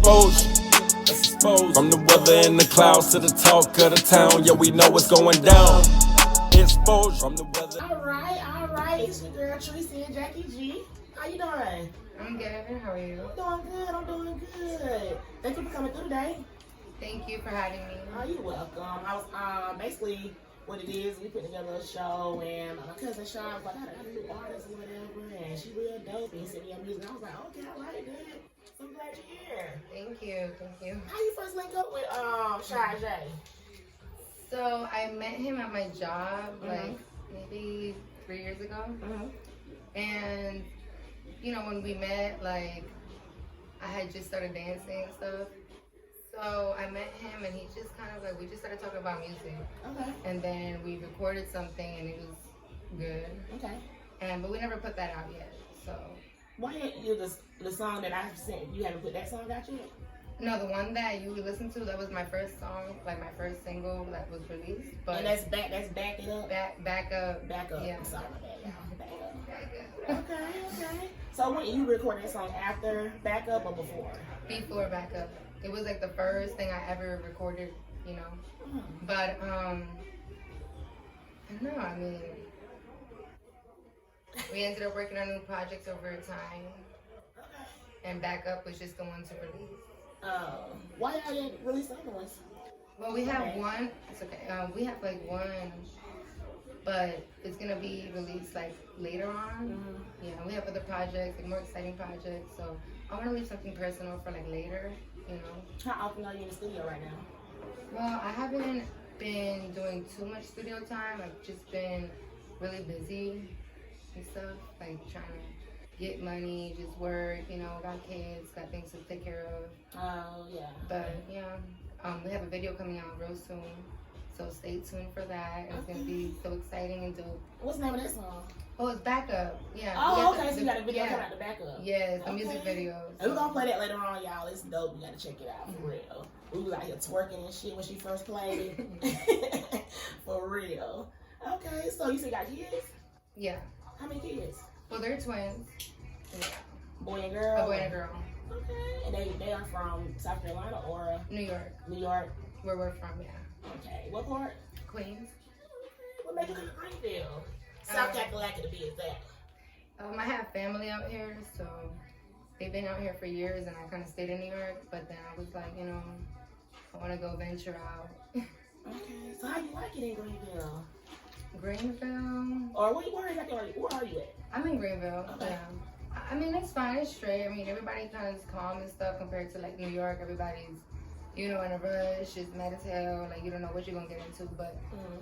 exposure. From the weather in the clouds to the talk of the town, yeah, we know what's going down. Exposure from the weather. All right. It's your girl Tracy and Jacky G. How you doing? I'm good. How are you? I'm doing good. Thank you for coming through today. Thank you for having me. Oh, you're welcome. I was basically what it is. We put together a show, and my cousin Sean was like, I got a new artist or whatever, and she real dope. And he sent me a music. I was like, okay, all right, good. So I'm glad you're here. Thank you. How you first link up with Shy J? So I met him at my job like maybe 3 years ago, and you know when we met, like I had just started dancing and stuff. So I met him, and he just kind of like we just started talking about music. Okay. And then we recorded something, and it was good. Okay. But we never put that out yet. So. Why didn't you the song that I sent? You haven't put that song out yet? No, the one that you listened to, that was my first song, like my first single that was released. But and that's back it up. Back up. Yeah. I'm sorry about that, y'all. Back up. Okay. So when you record that song after Back Up or before? Before Back Up. It was like the first thing I ever recorded, you know. But no, I mean, we ended up working on new projects over time. And Back Up was just the one to release. Why y'all didn't release the other ones? Well, we have one. It's okay. We have like one, but it's gonna be released like later on. Yeah, we have other projects, like more exciting projects. So I want to leave something personal for like later. You know. How often are you in the studio right now? Well, I haven't been doing too much studio time. I've just been really busy and stuff, like trying to get money, just work, you know, got kids, got things to take care of. Oh, yeah. But, yeah, we have a video coming out real soon, so stay tuned for that. It's going to be so exciting and dope. What's the name of that song? Oh, it's Back Up. Yeah. Oh, okay, so you got a video coming out the Back Up. Yeah, it's a music video. And we're going to play that later on, y'all. It's dope. You got to check it out, for real. We was out here twerking and shit when she first played it. For real. Okay, so you said you got kids? Yeah. How many kids? Well, they're twins. Yeah. Boy and girl? A boy and a girl. Okay. And they are from South Carolina or? New York. New York? Where we're from, yeah. Okay. What part? Queens. What made you come to Greenville? South Carolina to be exact. I have family out here, so they've been out here for years, and I kind of stayed in New York. But then I was like, you know, I want to go venture out. Okay, so how you like it in Greenville? Greenville? Or where are you at? I'm in Greenville. Okay. Yeah. I mean, it's fine. It's straight. I mean, everybody kind of is calm and stuff compared to like New York. Everybody's, you know, in a rush. It's mad as hell. Like you don't know what you're gonna get into. But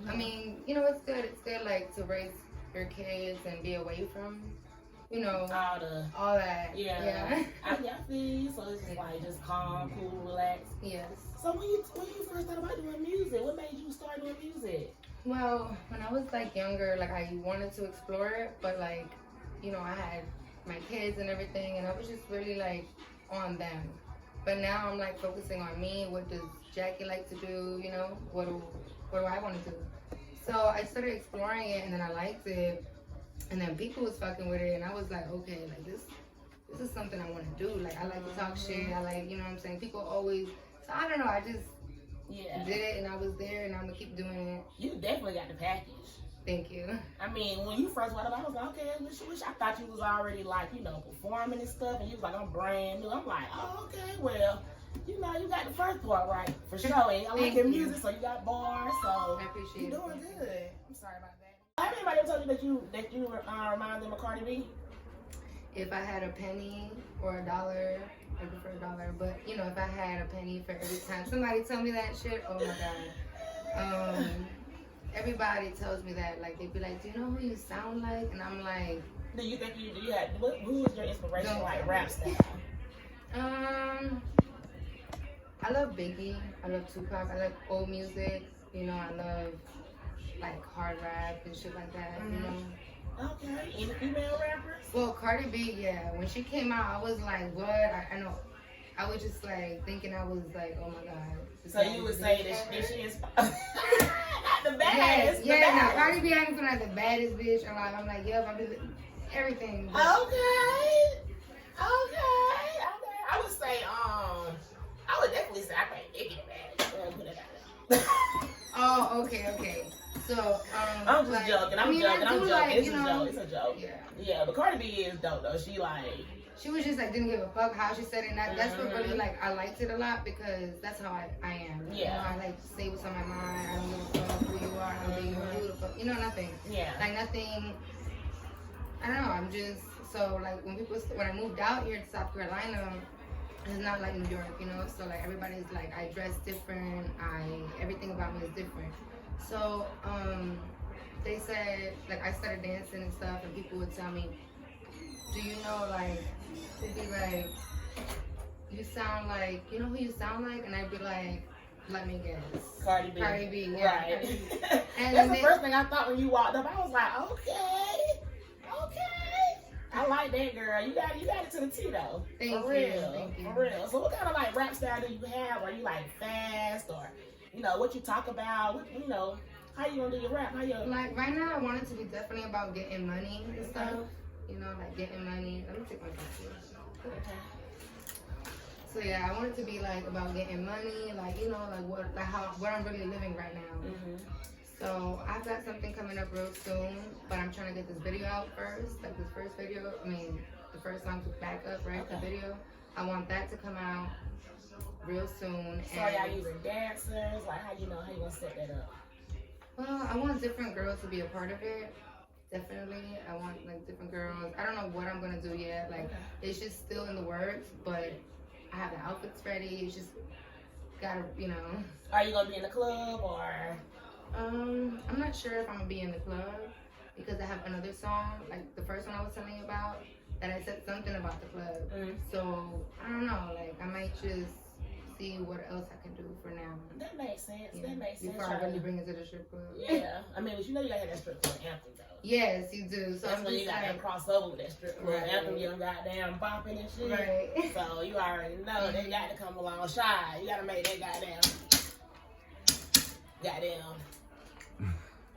I mean, you know, it's good. It's good, like to raise your kids and be away from, you know, all that. Yeah. I feel you. So it's just like just calm, cool, relaxed. Yes. So when you first thought about doing music, what made you start doing music? Well, when I was like younger, like I wanted to explore it, but like, you know, I had my kids and everything, and I was just really like on them. But now I'm like focusing on me. What does Jacky like to do? You know, what do I want to do? So I started exploring it, and then I liked it, and then people was fucking with it, and I was like, okay, like this is something I want to do. Like I like to talk shit. I like, you know what I'm saying? People always. So I don't know. I just did it, and I was there, and I'm gonna keep doing it. You definitely got the package. Thank you. I mean, when you first went up, I was like, okay, wish I thought you was already like, you know, performing and stuff, and you was like, I'm brand new. I'm like, oh, okay, well, you know, you got the first part right for sure. And I like your music, so you got bars, so I appreciate you're doing good. I'm sorry about that. Have anybody ever told you that you remind them of Cardi B? If I had a penny or a dollar, I prefer a dollar. But you know, if I had a penny for every time somebody tell me that shit, oh my god. Everybody tells me that, like they'd be like, "Do you know who you sound like?" And I'm like, "Do you think you had? Who is your inspiration, like rap style?" I love Biggie. I love Tupac. I love old music. You know, I love like hard rap and shit like that. You know. Okay. Any female rappers? Well, Cardi B, yeah. When she came out, I was like, what? I know. I was just like thinking, I was like, oh my god. So you would say that she is not the baddest. Yeah, no, Cardi B ain't like the baddest bitch. I'm like, yep, I'm doing everything. Okay. I would say, Oh, okay. So, I'm just like, joking. I'm I mean, joking. I I'm do joking. like, It's you a know, joke. It's a joke. Yeah. Yeah, but Cardi B is dope though. She was just like didn't give a fuck how she said it. And that's what really Mhm. like I liked it a lot because that's how I am. Yeah. You know, I like to say what's on my mind. I don't give a fuck who you are, how big you are, who the fuck. You know, nothing. Yeah. Like nothing. I don't know. I'm just so like when I moved out here to South Carolina, it's not like New York, you know. So like everybody's like I dress different. Everything about me is different. So they said like I started dancing and stuff, and people would tell me, do you know like they'd be like, you sound like, you know who you sound like? And I'd be like, let me guess. Cardi B. Yeah. Right. Cardi B. And That's the first thing I thought when you walked up. I was like, okay. I like that girl. You got it to the T though. Thank For you. real. Thank you. For real. So what kind of like rap style do you have? Are you like fast or you know what you talk about? What, you know how you gonna do your rap? How you Like right now, I want it to be definitely about getting money and stuff. You know, like getting money. Let me take my glasses. So yeah, I want it to be like about getting money, like you know, like what I'm really living right now. Mm-hmm. So I've got something coming up real soon, but I'm trying to get this video out first. Like this first video, the first song to back up, right? Okay. The video. I want that to come out real soon. So are y'all using dancers? Like how you gonna set that up? Well, I want different girls to be a part of it. Definitely, I want like different girls. I don't know what I'm gonna do yet. Like it's just still in the works, but I have the outfits ready. It's just gotta, you know. Are you gonna be in the club or? I'm not sure if I'm gonna be in the club because I have another song, like the first one I was telling you about, that I said something about the club. Mm-hmm. So I don't know. Like I might just see what else I can do for now. That makes sense. Yeah. That makes sense. Before I really bring it to the strip club. Yeah, I mean, but you know you gotta have that strip club anthem though. Yes, you do. So That's I'm when just you gotta like, cross over with that strip club Right. anthem. You done goddamn bopping and shit. right. So you already know they got to come along shy. You gotta make that goddamn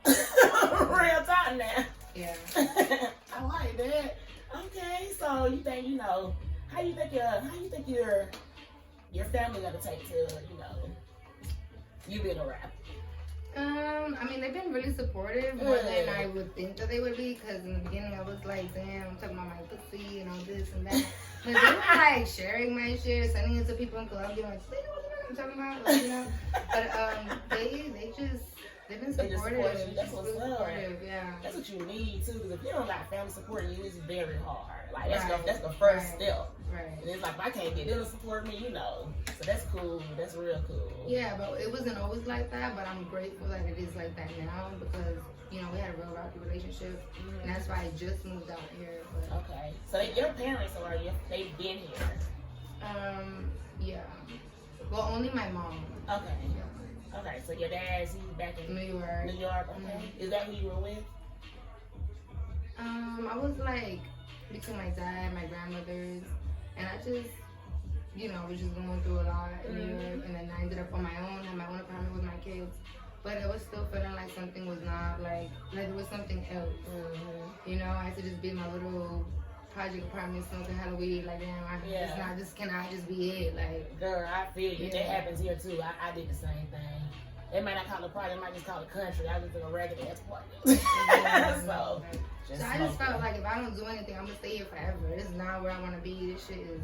real time now. Yeah. I like that. Okay, so you think how you think your family gonna take to you being a rapper? I mean, they've been really supportive more than I would think that they would be. Cause in the beginning, I was like, "Damn, I'm talking about my pussy and all this and that." But they were like sharing my shit, sending it to people in Colombia, like, "See what I'm talking about?" Like, you know. But they've been They just supportive. support you. That's what's Really up. supportive, yeah. That's what you need too. Because if you don't got family supporting you, it's very hard. Like that's Right. the first Right. step. Right. And it's like if I can't get them to support me, So that's cool. That's real cool. Yeah, but it wasn't always like that. But I'm grateful that it is like that now because we had a real rocky relationship, and that's why I just moved out here. But, Okay. So your parents they've been here. Yeah. Well, only my mom. Okay. Yeah. Okay. So your dad's he's back in New York. New York. Okay. Is that who you were with? I was like between my dad, my grandmother's, and I just, was just going through a lot in New York, and then I ended up on my own, had my own apartment with my kids. But it was still feeling like something was not like it was something else. I had to just be in my little project apartment smoking Halloween. Like, damn, this cannot just be it. Like, Girl, I feel you. Yeah. That happens here too. I did the same thing. They might not call it project, they might just call it country. I was in a regular ass party. So I just felt like if I don't do anything, I'm gonna stay here forever. This is not where I want to be. This shit is,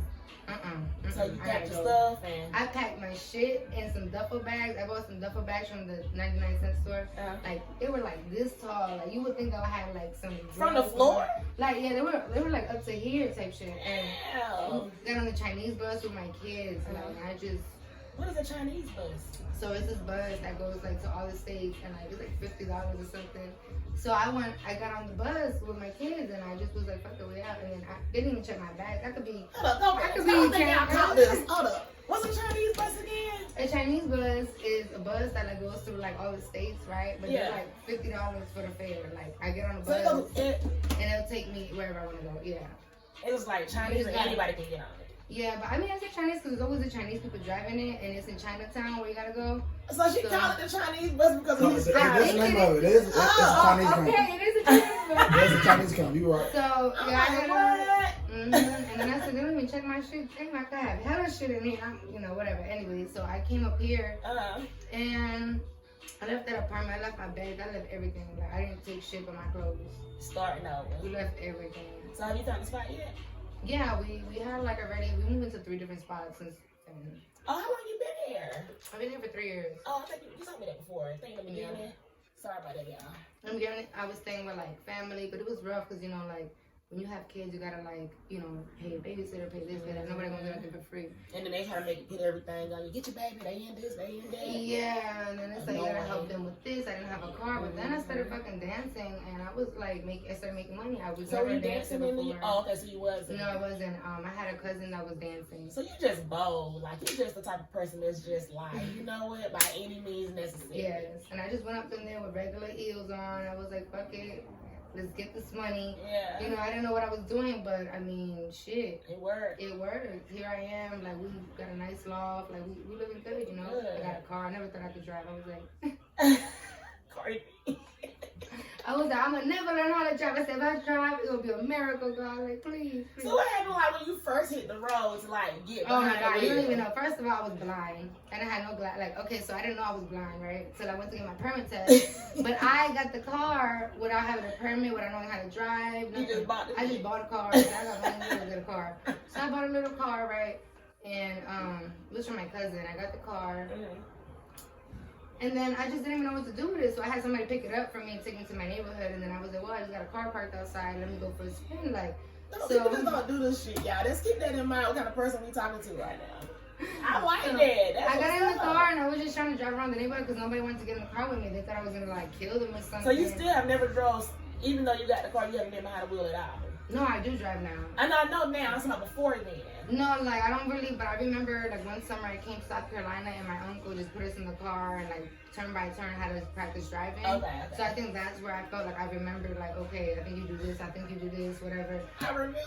So you I packed gotta your go. stuff and I packed my shit in some duffel bags. I bought some duffel bags from the 99-cent store. Uh-huh. Like they were like this tall. Like you would think I had like some from the floor? Like they were like up to here type shit. And Hell. got on the Chinese bus with my kids. Like What is a Chinese bus? so it's this bus that goes like to all the states and like it's like $50 or something. So I got on the bus with my kids and I just was like, fuck the way out. And then I didn't even check my bag. That could be. Hold up, I could I don't be think I caught Chinese. this. Hold up. What's a Chinese bus again? A Chinese bus is a bus that like goes through like all the states, right? But Yeah. it's like $50 for the fare. Like I get on the So bus it and it'll take me wherever I want to go. Yeah. was like Chinese and anybody can get on it. Yeah, but I mean I say Chinese because there's always the Chinese people driving it, and it's in Chinatown where you gotta go. So she called it the Chinese bus because of his That's the name of it. It's a Chinese company. Okay, it is a Chinese bus. There's a Chinese company. You right. So I'm yeah, I like, gotta. what? And And then I said, they don't even check my shit. Damn, I could have hella shit in here. You know, whatever. Anyway, so I came up here and I left that apartment. I left my bed. I left everything. Like, I didn't take shit but my clothes. Starting over. We left everything. So have you found the spot yet? Yeah, we had like already, we moved into 3 different spots since then. Oh, how long you been here? I've been here for 3 years. Oh, I think you told me that before. I think in the beginning. Sorry about that, y'all. In the beginning, I was staying with like family, but it was rough because, you know, like, when you have kids, you gotta like, you know, pay a babysitter, pay this, pay that. Nobody gonna do nothing for free. And then they try to make you put everything on you. Get your baby, they in this, they in that. Yeah, and then it's like, you gotta help them with this. I didn't have a car, but then I started fucking dancing, and I was like, I started making money. I was never dancing before. Oh, okay, so you wasn't. No, I wasn't. I had a cousin that was dancing. So you just bold. Like, you're just the type of person that's just like, you know what, by any means necessary. Yes, and I just went up in there with regular heels on. I was like, fuck it. Let's get this money. Yeah. You know, I didn't know what I was doing, but I mean, shit. It worked. It worked. Here I am. Like, we got a nice loft. Like, we living good, you know. Good. I got a car. I never thought I could drive. I was like, Cardi. I'm gonna never learn how to drive. I said, if I drive, it'll be a miracle, God. Like, please. So what happened, like, when you first hit the road to, like, get Oh behind my God, the you don't wheel? even know. First of all, I was blind. And I had no glass. Like, okay, so I didn't know I was blind, right? Till I went to get my permit test. But I got the car without having a permit, without knowing how to drive. You just bought the I just bought a car. I got money to get a car. So I bought a little car, right? And it was from my cousin. I got the car. And then I just didn't even know what to do with it. So I had somebody pick it up for me and take me to my neighborhood. And then I was like, well, I just got a car parked outside. Let me go for a spin. Like, No, so people just don't do this shit, y'all. Let's keep that in mind. What kind of person we talking to right now? I like that. That's I got in the what's car up. and I was just trying to drive around the neighborhood because nobody wanted to get in the car with me. They thought I was gonna like kill them or something. So you still have never drove, even though you got the car, you haven't been behind the wheel at all. No, I do drive now. I know now. I'm talking before then. No, like I don't really, but I remember like one summer I came to South Carolina and my uncle just put us in the car and like turn by turn had us practice driving. Okay. So I think that's where I felt like I remembered like, okay, I think you do this, I think you do this, whatever. I remember.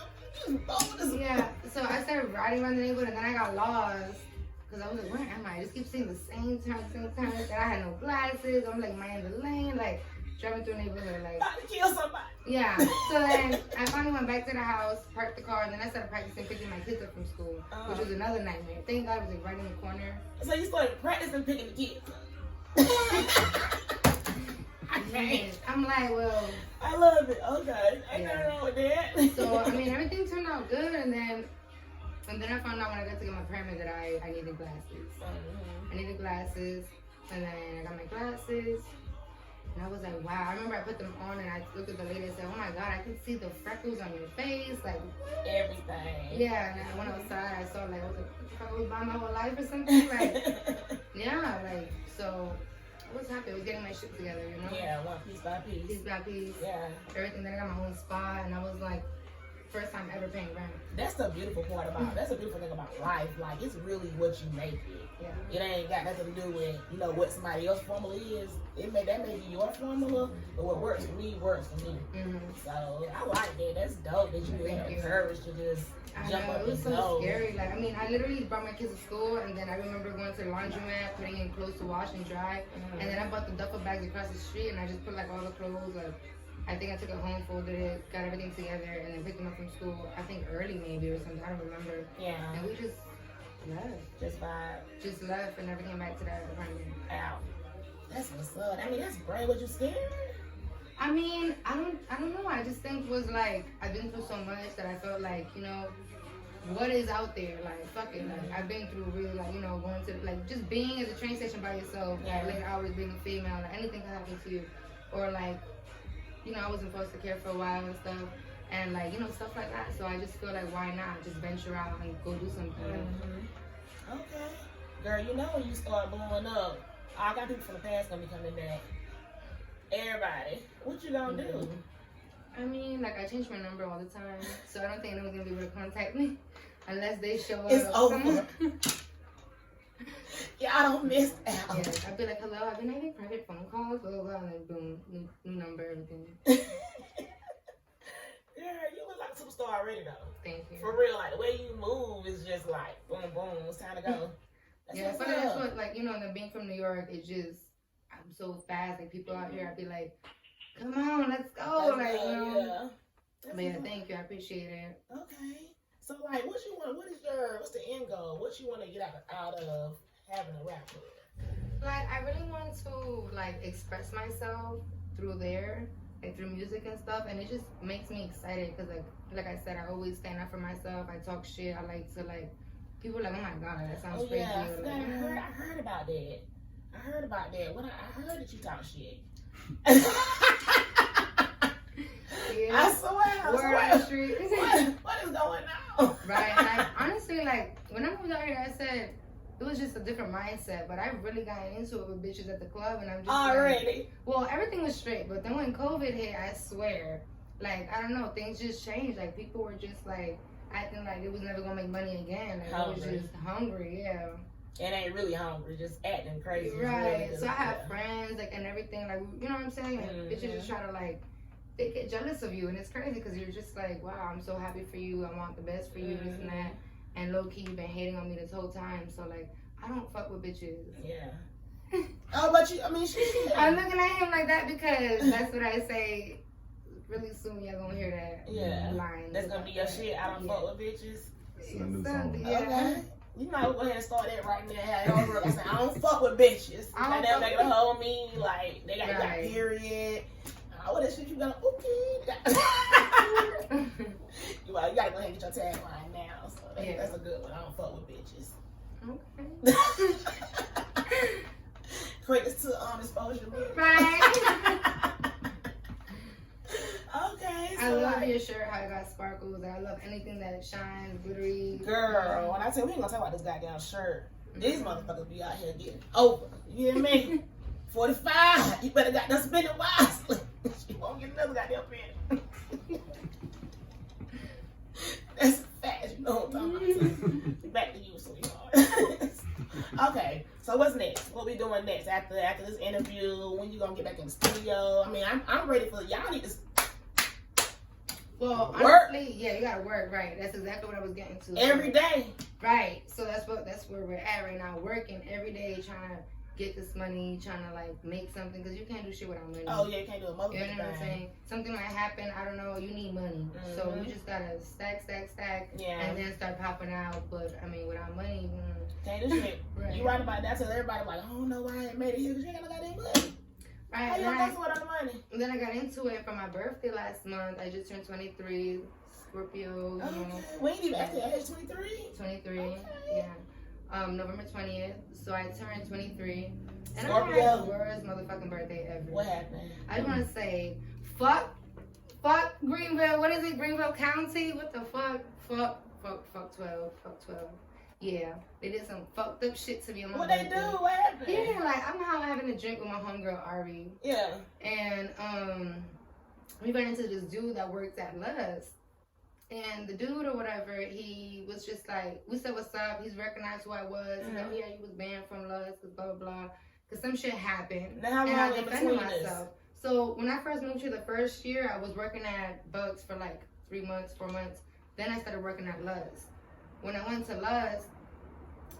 You bold as Yeah. So I started riding around the neighborhood and then I got lost. Cause I was like, where am I? I just keep seeing the same turn. And I had no glasses. I'm like, am I in the lane? Like driving through a neighborhood, like. about to kill somebody. Yeah. So then I finally went back to the house, parked the car, and then I started practicing picking my kids up from school, which was another nightmare. Thank God it was like right in the corner. So you started practicing picking the kids. I can't. I'm like, well. I love it. Okay. Ain't nothing wrong with that. So I mean, everything turned out good, and then I found out when I got to get my permit that I needed glasses. I needed glasses, and then I got my glasses. And I was like, wow. I remember I put them on and I looked at the lady and said, oh my God, I can see the freckles on your face. Like, Everything. yeah. And I went outside. I saw, like, I was like, I was blind my whole life or something. Like, yeah. Like, so I was happy. I was getting my shit together, you know? Yeah, one piece by piece. Piece by piece. Yeah. Everything. Then I got my own spot. And I was like, first time ever paying rent. That's the beautiful part about that's the beautiful thing about life. Like, it's really what you make it. Yeah. It ain't got nothing to do with, you know, what somebody else's formula is. That may be your formula, but what works for me works for me. So I like that. That's dope that you had the courage to just jump up it was and so go. scary. Like, I mean, I literally brought my kids to school, and then I remember going to the laundromat, putting in clothes to wash and dry, and then I bought the duffel bags across the street, and I just put like all the clothes. Like, I think I took it home, folded it, got everything together, and then picked them up from school. I think early maybe or something. I don't remember. Yeah. And we just left. Just left and never came back to that apartment. Out. That's what's up. I mean, that's great. Was you scared? I mean, I don't know. I just think was like I've been through so much that I felt like, you know, what is out there? Like, fuck it. Like, I've been through really, like, you know, going to like just being at the train station by yourself, like late hours, being a female, like anything can happen to you, or like, you know, I was in foster care for a while and stuff, and like, you know, stuff like that. So I just feel like why not just venture out and go do something. Okay. Girl, you know when you start blowing up, I got people from the past gonna be coming back. Everybody. What you gonna do? I mean, like, I change my number all the time, so I don't think anyone's gonna be able to contact me unless they show up. It's over. Yeah, I don't miss out. Yeah, I'd be like, hello, I've been having private phone calls, blah, blah, blah, and then boom, new number, everything. Girl, you look like a superstar already, though. Thank you. For real, like, the way you move is just like, boom, boom, it's time to go. Yeah, but that's what, like, you know, and then being from New York, it just, I'm so fast. Like, people out here, I'd be like, come on, let's go. Like, you know. Yeah. But yeah, thank you. I appreciate it. Okay. So like, what you want? What's the end goal? What you want to get out of having a rap career? Like, I really want to like express myself through there, like through music and stuff, and it just makes me excited because like I said, I always stand up for myself. I talk shit. I like to like people are like, oh my god, that sounds crazy. Yeah, or, like, I heard about that. I heard about that. When I heard that you talk shit. Yeah. I swear. Word on the street. What is going on? Right. And I honestly, like, when I moved out here, I said it was just a different mindset. But I really got into it with bitches at the club, and I'm just already. Like, well, everything was straight, but then when COVID hit, I swear, like, I don't know, things just changed. Like, people were just like acting like it was never gonna make money again. Like, hungry. It was just hungry, yeah. It ain't really hungry, just acting crazy. Right. Really so I have friends, like, and everything, like, you know what I'm saying? And bitches just try to like. They get jealous of you, and it's crazy because you're just like, wow, I'm so happy for you. I want the best for you, this and that. And low key, you've been hating on me this whole time. So like, I don't fuck with bitches. Yeah. Oh, but you, I mean, I'm looking at him like that because that's what I say. Really soon, y'all gonna hear that line. That's gonna be your shit. I don't fuck with bitches. It's a new song. Yeah. Okay. You might go ahead and start that right now. Have your girl say, I don't fuck with bitches. Like that make a whole mean like they got period. What that shit you got? Okay. you gotta go ahead and get your tagline now. So that's a good one. I don't fuck with bitches. Okay. Greatest to exposure. Right. Okay. So I love your shirt, how it got sparkles. I love anything that shines, glittery. Girl, when I tell you, we ain't gonna talk about this goddamn shirt. These motherfuckers be out here getting over. You hear me? 45. You better goddamn spend it wisely. You won't get another goddamn pen. That's a fact. You know what I'm talking about. Back to you, sweetheart. Okay, so what's next? What we doing next after this interview? When you gonna get back in the studio? I mean, I'm ready for y'all need to. Well, work. Honestly, yeah, you gotta work, right? That's exactly what I was getting to. Every day. Right. So that's where we're at right now. Working every day, trying to get this money, trying to like make something, because you can't do shit without money. Oh yeah, you can't do a motherfucking thing. You know what I'm saying? Something might happen, I don't know, you need money. So you just gotta stack, and then start popping out. But I mean, without money, can't do shit. Right. You right about that, so everybody like, I don't know why I ain't made it here, because you ain't got no goddamn money. Right. How you gonna go without the money? And then I got into it for my birthday last month. I just turned 23, Scorpio, you know. We ain't even at the age 23? 23, yeah. November 20th. So I turned 23. And Scorpio. I had the worst motherfucking birthday ever. What happened? I just want to say, fuck Greenville. What is it? Greenville County? What the fuck? Fuck 12. Yeah, they did some fucked up shit to me on my birthday. What they do? What happened? Yeah, like I'm having a drink with my homegirl Ari. Yeah. And we ran into this dude that worked at Luz. And the dude or whatever, he was just like, we said what's up. He's recognized who I was. He's like, yeah, he was banned from Luz, blah blah blah. Cause some shit happened. Now, how long in between myself. So when I first moved here the first year, I was working at Bugs for like 3 months, 4 months. Then I started working at Luz. When I went to Luz,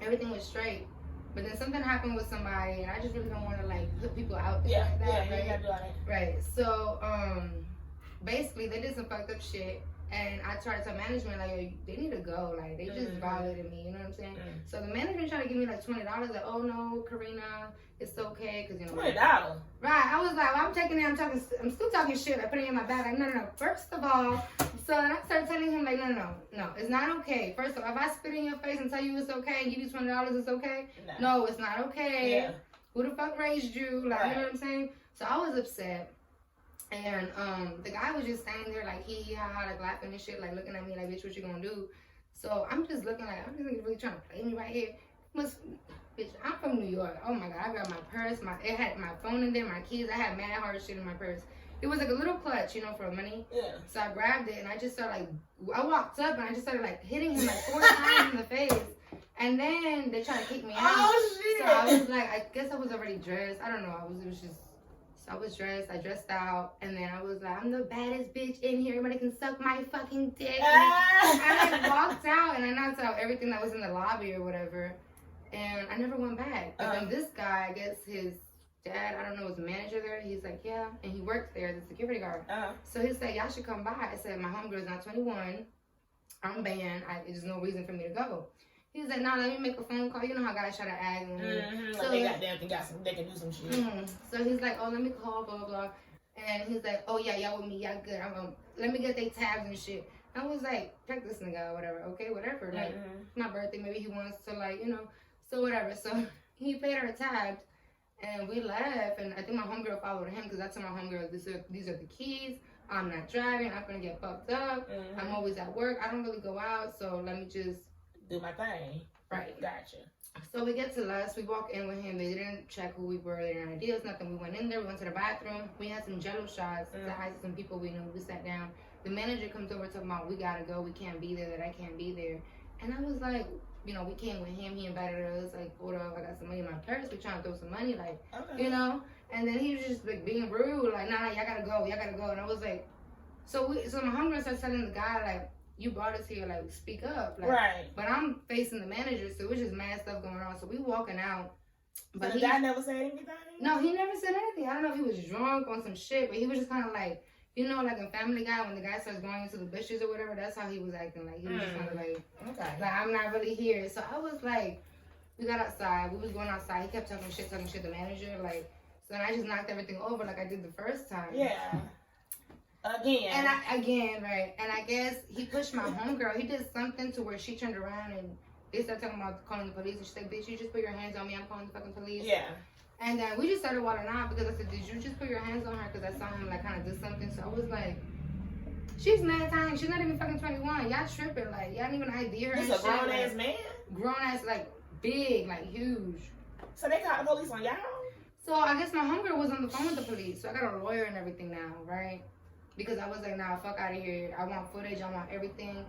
everything was straight. But then something happened with somebody, and I just really don't want to like put people out there like that. Yeah, right? you gotta do that. Right. So basically they did some fucked up shit. And I tried to tell management, like, yo, they need to go. Like, they just violated me, you know what I'm saying? So the manager tried to give me, like, $20. Like, oh, no, Karina, it's okay. Because, you know. $20? Right. I was like, well, I'm still talking shit. Like, putting it in my bag. Like, no. First of all, so then I started telling him, like, no. It's not okay. First of all, if I spit in your face and tell you it's okay and give you $20, it's okay? No, it's not okay. Yeah. Who the fuck raised you? Like, you know what I'm saying? So I was upset. And the guy was just standing there like like laughing and shit, like looking at me like, bitch, what you gonna do? So I'm just looking like, I'm just really trying to play me right here. Bitch, I'm from New York. Oh my god, I grabbed my purse, it had my phone in there, my keys, I had mad hard shit in my purse. It was like a little clutch, you know, for money. Yeah. So I grabbed it and I just started like, I walked up and I just started like hitting him like 4 times in the face. And then they tried to kick me out. Oh shit. So I was like, I guess I was already dressed. I don't know. I was dressed, I dressed out, and then I was like, I'm the baddest bitch in here. Everybody can suck my fucking dick. And I like walked out, and I knocked out everything that was in the lobby or whatever. And I never went back. But then this guy, I guess his dad, I don't know, was a manager there. He's like, yeah. And he worked there as a security guard. So he's like, y'all should come by. I said, my homegirl's not 21. I'm banned. There's no reason for me to go. He was like, nah, let me make a phone call. You know how guys try to act. So like they can do some shit. So he's like, oh, let me call, blah, blah, blah. And he's like, oh, yeah, y'all with me. Y'all good. Let me get their tabs and shit. I was like, check this nigga out, whatever. Okay, whatever. Like, it's my birthday. Maybe he wants to, like, so whatever. So he paid her tabs. And we left. And I think my homegirl followed him because I told my homegirl, these are the keys. I'm not driving. I'm going to get fucked up. I'm always at work. I don't really go out. So let me just do my thing. Right. Gotcha. So we get to Lust. We walk in with him. They didn't check who we were. They didn't ideas, nothing. We went in there. We went to the bathroom. We had some jello shots to hide some people we knew. We sat down. The manager comes over talking about, we got to go. We can't be there. That I can't be there. And I was like, we came with him. He invited us. Like, hold up. I got some money in my purse. We trying to throw some money. Like, And then he was just, like, being rude. Like, nah, y'all got to go. Y'all got to go. And I was like, so my homegirl started telling the guy, like, you brought us here, like, speak up. Like, right. But I'm facing the manager, so it was just mad stuff going on. So we walking out. But the guy never said anything? No, he never said anything. I don't know if he was drunk on some shit, but he was just kind of like, like in Family Guy, when the guy starts going into the bushes or whatever, that's how he was acting. Like, he was just kind of like, like, I'm not really here. So I was like, we got outside. We was going outside. He kept talking shit to the manager. Like, so then I just knocked everything over like I did the first time. Yeah. Again. Right. And I guess he pushed my homegirl. He did something to where she turned around and they started talking about calling the police. And she said, bitch, you just put your hands on me. I'm calling the fucking police. Yeah. And then we just started walking out because I said, did you just put your hands on her? Because I saw him, like, kind of do something. So I was like, she's mad time. She's not even fucking 21. Y'all tripping. Like, y'all didn't even ID her. He's a grown-ass man? Grown-ass, like, big, like, huge. So they called the police on y'all? So I guess my homegirl was on the phone with the police. So I got a lawyer and everything now, right? Because I was like, nah, fuck out of here. I want footage. I want everything.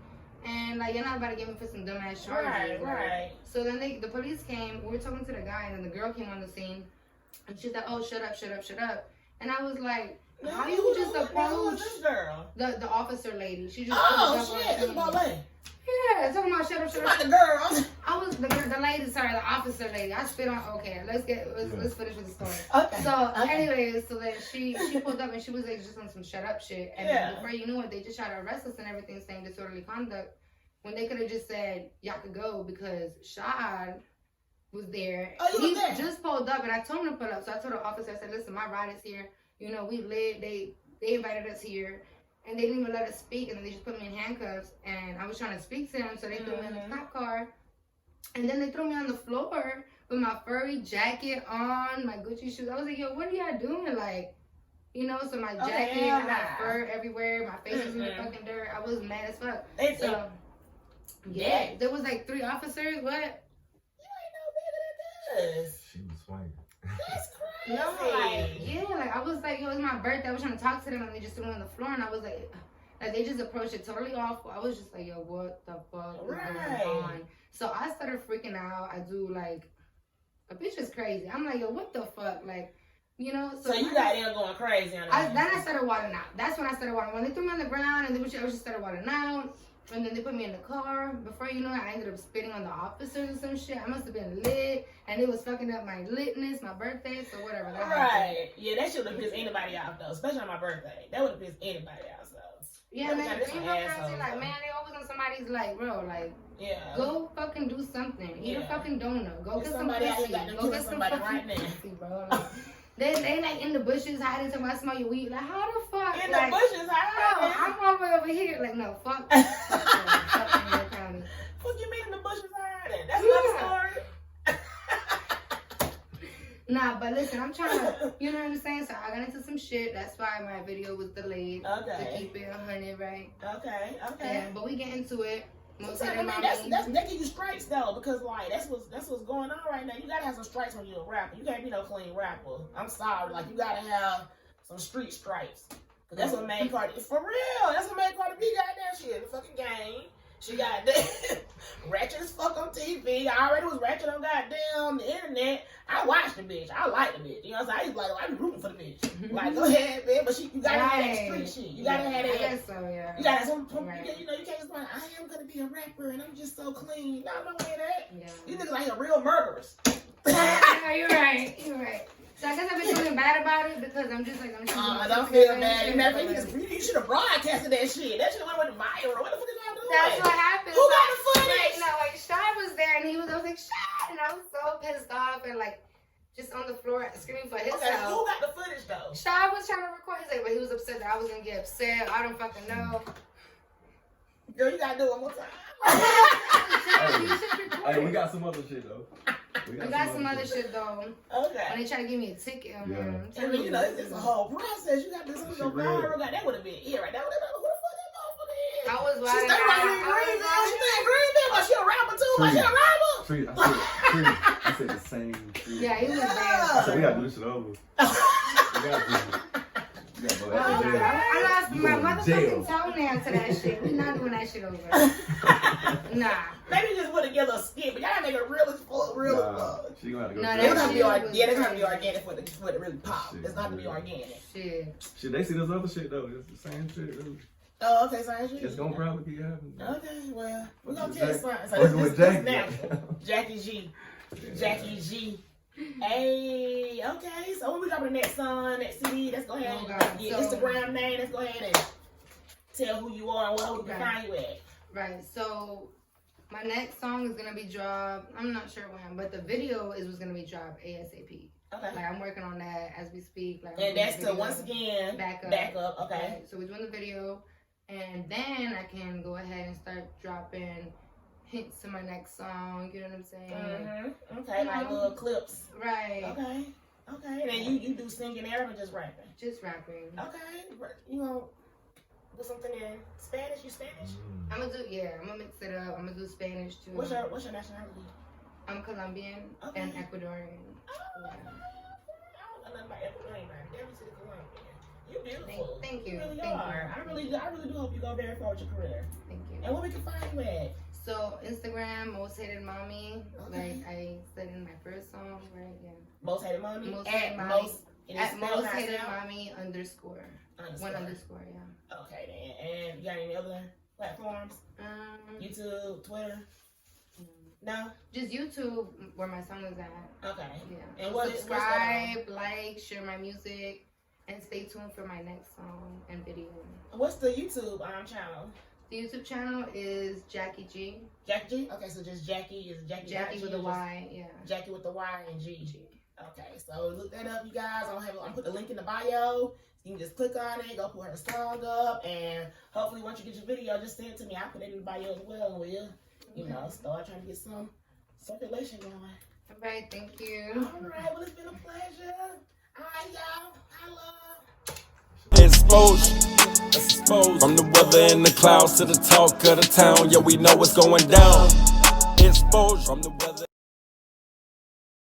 And, like, you're not about to get me for some dumbass charges. Right. So then the police came. We were talking to the guy, and then the girl came on the scene. And she's like, oh, shut up. And I was like, how you just approach the officer lady? She just shit, it's ballet. Yeah, talking about shut up. The girl. I was the lady, sorry, the officer lady. I spit on. Okay, let's finish with the story. Okay. So, anyways, so then she pulled up and she was like just on some shut up shit. And then before you knew it, they just tried to arrest us and everything, saying disorderly conduct. When they could have just said y'all could go because Shad was there. He just pulled up and I told him to pull up. So I told the officer, I said, listen, my ride is here. We live. They invited us here. And they didn't even let us speak, and then they just put me in handcuffs. And I was trying to speak to them, so they threw me in the cop car. And then they threw me on the floor with my furry jacket on, my Gucci shoes. I was like, yo, what are y'all doing? Like, so my jacket, I had fur everywhere. My face was in the fucking dirt. I was mad as fuck. Yeah, there was like 3 officers. What? You ain't no bigger than this. She was fighting. That's crazy. No, like, I was like, yo, it's my birthday. I was trying to talk to them, and they just threw me on the floor, and I was like they just approached it totally awful. I was just like, yo, what the fuck is going on? So I started freaking out. I do, like, a bitch is crazy. I'm like, yo, what the fuck? Like, So you got them going crazy on that. Then I started walking out. That's when I started walking. When they threw me on the ground, and I just started walking out. And then they put me in the car. Before you know it, I ended up spitting on the officers or some shit. I must have been lit. And it was fucking up my litness, my birthday, so whatever. Right. Yeah, that should have pissed anybody off, though. Especially on my birthday. That would have pissed anybody off, though. Yeah, man. Like, man, they always on somebody's, like, bro, like, go fucking do something. Eat a fucking donut. Go get some pussy. Go get some fucking pussy, bro. Like, they like in the bushes hiding till I smell your weed. Like, how the fuck? In the bushes hiding? Bro, I'm all the way over here. Like, no, fuck. Fuck in your county. What you mean in the bushes hiding? That's another story. Nah, but listen, I'm trying to, you know what I'm saying? So I got into some shit. That's why my video was delayed. Okay. To keep it 100, right? Okay. But we get into it. That's they give you stripes though, because like that's what's going on right now. You gotta have some stripes when you're a rapper. You can't be no clean rapper. I'm sorry, like you gotta have some street stripes. Cause that's what made Cardi for real. That's what made Cardi B got that shit. The fucking game. She got that ratchet as fuck on TV. I already was ratchet on goddamn the internet. I watched the bitch. I like the bitch. You know what I'm saying? I used to like, I be rooting for the bitch. Like, go ahead, man. But you gotta have that street shit. You gotta have that. I guess so, yeah. You gotta have some, you can't just be like, I am gonna be a rapper and I'm just so clean. No, don't hear that. Yeah. You niggas like real murderers. Yeah, you're right. So I guess I've been feeling bad about it because I'm just like, don't feel bad. You should have broadcasted that shit. That shit went viral. What the fuck is y'all doing? That's what happened. Who got the footage? Like Shy was there, and I was like, Shy, and I was so pissed off, and like just on the floor screaming for himself. Okay, who got the footage though? Shy was trying to record. He's like, but he was upset that I was gonna get upset. I don't fucking know. Girl, you gotta do it one more time. Hey, we got some other shit though. We got some other shit though. Okay. When they try to give me a ticket, I mean, you know, it's a whole process. You got this on your viral. That would have been it right there. Who the fuck that motherfucker is? I was She riding stay right here in Greenville. She stay in Greenville, but she a rapper too. But she a rapper. Tree, I said the same shit. Yeah, he was there. I said we gotta do this shit over. We gotta do it. We gotta go after jail. I lost my going to motherfucking toenail to that shit. We not doing that shit over. Nah. Maybe just put together a skit, but y'all gotta make it real as fuck. She gonna have to go. No, It's that gonna be shit organic. was Yeah, it's gonna crazy. be organic for it to really pop. Shit, It's not gonna be yeah. organic. Shit. Shit, they see this other shit though. It's the same shit. Really. Oh, okay, same shit. It's gonna probably keep happening. Okay, well, we're gonna Jack- tell you something. So working this with is Jack. natural. Jacky G. Jackie G. Hey, okay. So when we drop the next song, next CD, let's go ahead and get Instagram name. Let's go ahead and tell who you are and where we can find you at. Right. So my next song is gonna be dropped. I'm not sure when, but the video was gonna be dropped ASAP. Okay. Like I'm working on that as we speak. Like, And that's to once again back up. Okay. Right. So we're doing the video, and then I can go ahead and start dropping hints to my next song. You know what I'm saying? Mm-hmm. Okay, like little clips. Right. Okay. Okay. And then you do singing there or just rapping? Just rapping. Okay. You know, put something in Spanish. You Spanish? I'm gonna mix it up. I'm gonna do Spanish too. What's your nationality? I'm Colombian and Ecuadorian. I don't know nothing about Ecuadorian, man. Never see the Colombian. You're beautiful. Thank you. You really Thank are. you. I really do hope you go very far with your career. Thank you. And where we can find you at? So Instagram, Most Hated Mommy. Okay. Like I said in my first song, right? Yeah. Most Hated Mommy? Most At Hated Mommy. Most, At Most Hated Mommy _. One underscore, yeah. Okay then. And you got any other platforms? YouTube, Twitter? No? Just YouTube where my song is at. Okay. Yeah. And subscribe, like, share my music, and stay tuned for my next song and video. What's the YouTube channel? The YouTube channel is Jacky G. Jacky G? Okay, so just Jacky is Jacky. Jacky with a Y, yeah. Jacky with the Y and G. Okay, so look that up, you guys. I'm put the link in the bio. You can just click on it, go put her song up, and hopefully once you get your video, just send it to me. I'll put it in the bio as well, and we'll, start trying to get some circulation going. All right, thank you. All right, well, it's been a pleasure. All right, y'all. Hello. Exposure. From the weather in the clouds to the talk of the town, yeah, we know what's going down. Exposure. From the weather.